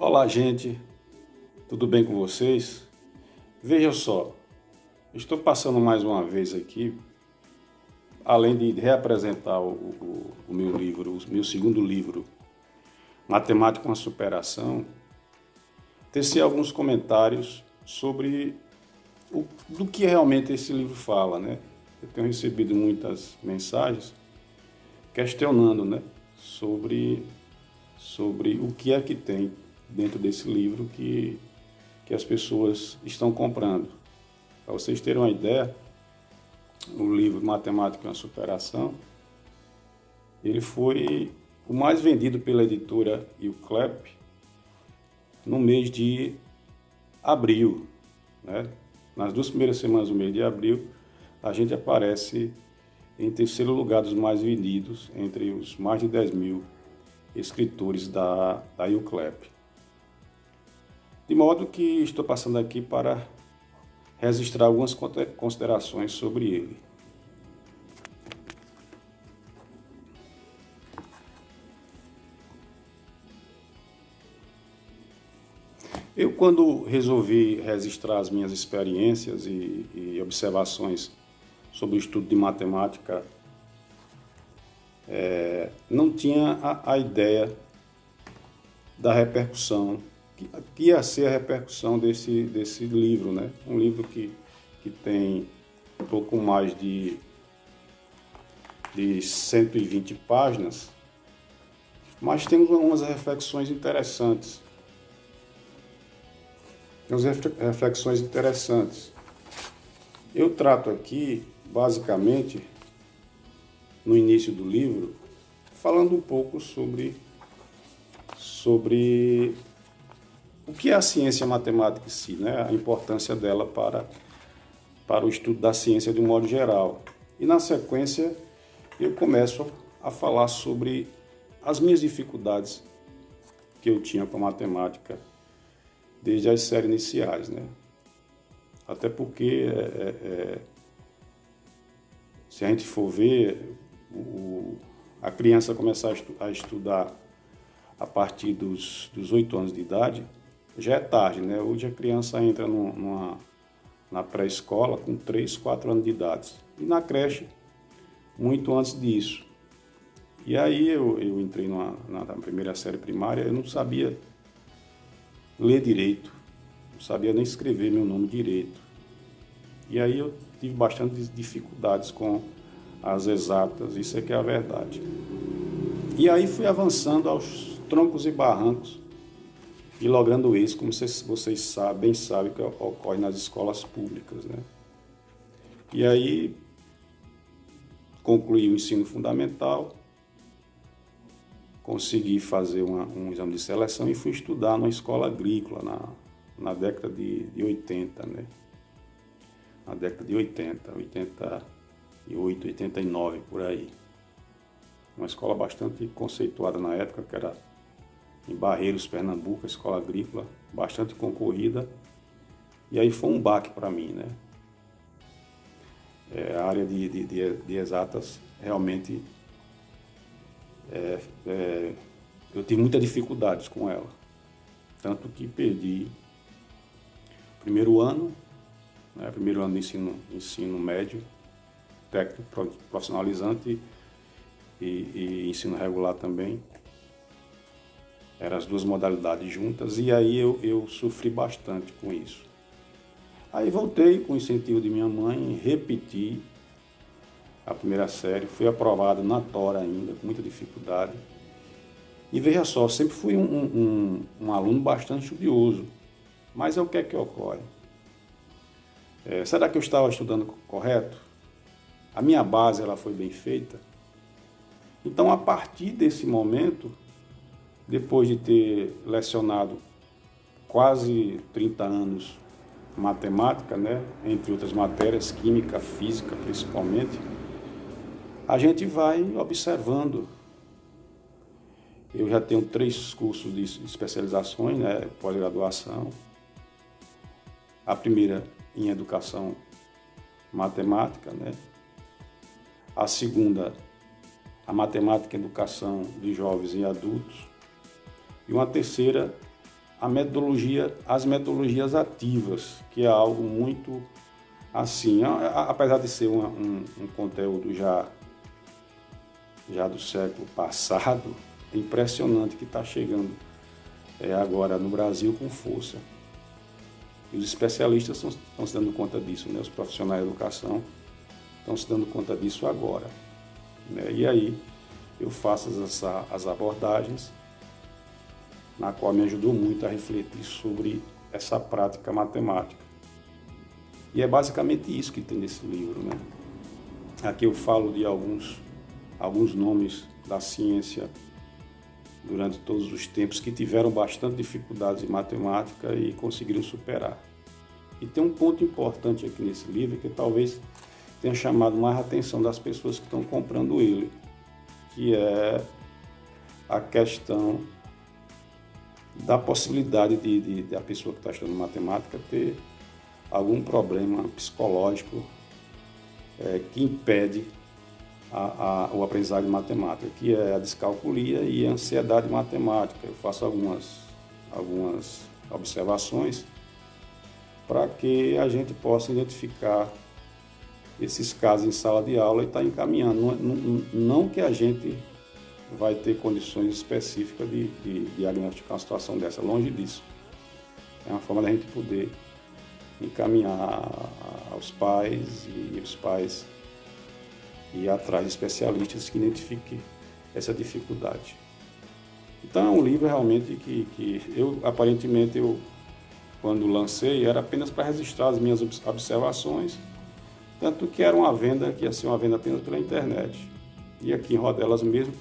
Olá, gente, tudo bem com vocês? Veja só, estou passando mais uma vez aqui, além de reapresentar o meu livro, o meu segundo livro, Matemática com a Superação, tecer alguns comentários sobre do que realmente esse livro fala, né? Eu tenho recebido muitas mensagens questionando, né, sobre o que é que tem dentro desse livro que as pessoas estão comprando. Para vocês terem uma ideia, o livro Matemática na Superação, ele foi o mais vendido pela editora Euclep no mês de abril, né? Nas 2 primeiras semanas do mês de abril, a gente aparece em terceiro lugar dos mais vendidos entre os mais de 10 mil escritores da Euclep. De modo que estou passando aqui para registrar algumas considerações sobre ele. Eu, quando resolvi registrar as minhas experiências e observações sobre o estudo de matemática, não tinha a ideia da repercussão, que ia ser a repercussão desse livro, né? Um livro que tem um pouco mais de 120 páginas, mas tem umas reflexões interessantes. Eu trato aqui, basicamente, no início do livro, falando um pouco sobre o que é a ciência matemática em si, né? A importância dela para o estudo da ciência de um modo geral. E, na sequência, eu começo a falar sobre as minhas dificuldades que eu tinha com a matemática desde as séries iniciais, né? Até porque, se a gente for ver, a criança começar a estudar a partir dos 8 anos de idade, já é tarde, né? Hoje a criança entra na pré-escola com 3, 4 anos de idade. E na creche, muito antes disso. E aí eu entrei na primeira série primária, eu não sabia ler direito, não sabia nem escrever meu nome direito. E aí eu tive bastante dificuldades com as exatas, isso é que é a verdade. E aí fui avançando aos troncos e barrancos e logrando isso, como vocês bem sabem, que ocorre nas escolas públicas, né? E aí concluí o ensino fundamental, consegui fazer um exame de seleção e fui estudar numa escola agrícola na década de 80, né? Na década de 88, 89, por aí. Uma escola bastante conceituada na época, que era em Barreiros, Pernambuco, a escola agrícola, bastante concorrida. E aí foi um baque para mim, né? A área de exatas realmente eu tive muitas dificuldades com ela. Tanto que perdi o primeiro ano, né? Primeiro ano de ensino médio, técnico profissionalizante e ensino regular também. Eram as duas modalidades juntas e aí eu sofri bastante com isso. Aí voltei com o incentivo de minha mãe, repeti a primeira série, fui aprovado na tora ainda, com muita dificuldade. E veja só, sempre fui um aluno bastante estudioso, mas é o que é que ocorre? Será que eu estava estudando correto? A minha base ela foi bem feita? Então, a partir desse momento, depois de ter lecionado quase 30 anos matemática, né, entre outras matérias, química, física principalmente, a gente vai observando. Eu já tenho 3 cursos de especializações, né, pós-graduação. A primeira em educação matemática, né? A segunda, a matemática e educação de jovens e adultos. E uma terceira, as metodologias ativas, que é algo muito assim, apesar de ser um conteúdo já do século passado, é impressionante que está chegando agora no Brasil com força. E os especialistas estão se dando conta disso, né? Os profissionais da educação estão se dando conta disso agora, né? E aí eu faço as abordagens, na qual me ajudou muito a refletir sobre essa prática matemática. E é basicamente isso que tem nesse livro, né? Aqui eu falo de alguns nomes da ciência durante todos os tempos que tiveram bastante dificuldades em matemática e conseguiram superar. E tem um ponto importante aqui nesse livro que talvez tenha chamado mais a atenção das pessoas que estão comprando ele, que é a questão da possibilidade de a pessoa que está estudando matemática ter algum problema psicológico que impede o aprendizado de matemática, que é a descalculia e a ansiedade matemática. Eu faço algumas observações para que a gente possa identificar esses casos em sala de aula e estar encaminhando. Não que a gente vai ter condições específicas de diagnosticar uma situação dessa, longe disso. É uma forma da gente poder encaminhar aos pais e os pais ir atrás de especialistas que identifiquem essa dificuldade. Então é um livro realmente que aparentemente, quando lancei, era apenas para registrar as minhas observações, tanto que era uma venda que ia ser uma venda apenas pela internet. E aqui em Rodelas mesmo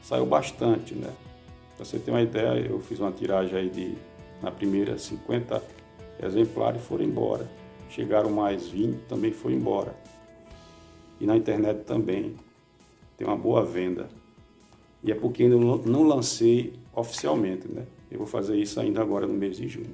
saiu bastante, né? Para você ter uma ideia, eu fiz uma tiragem aí na primeira 50 exemplares foram embora. Chegaram mais 20, também foi embora. E na internet também tem uma boa venda. E é porque ainda não lancei oficialmente, né? Eu vou fazer isso ainda agora no mês de junho.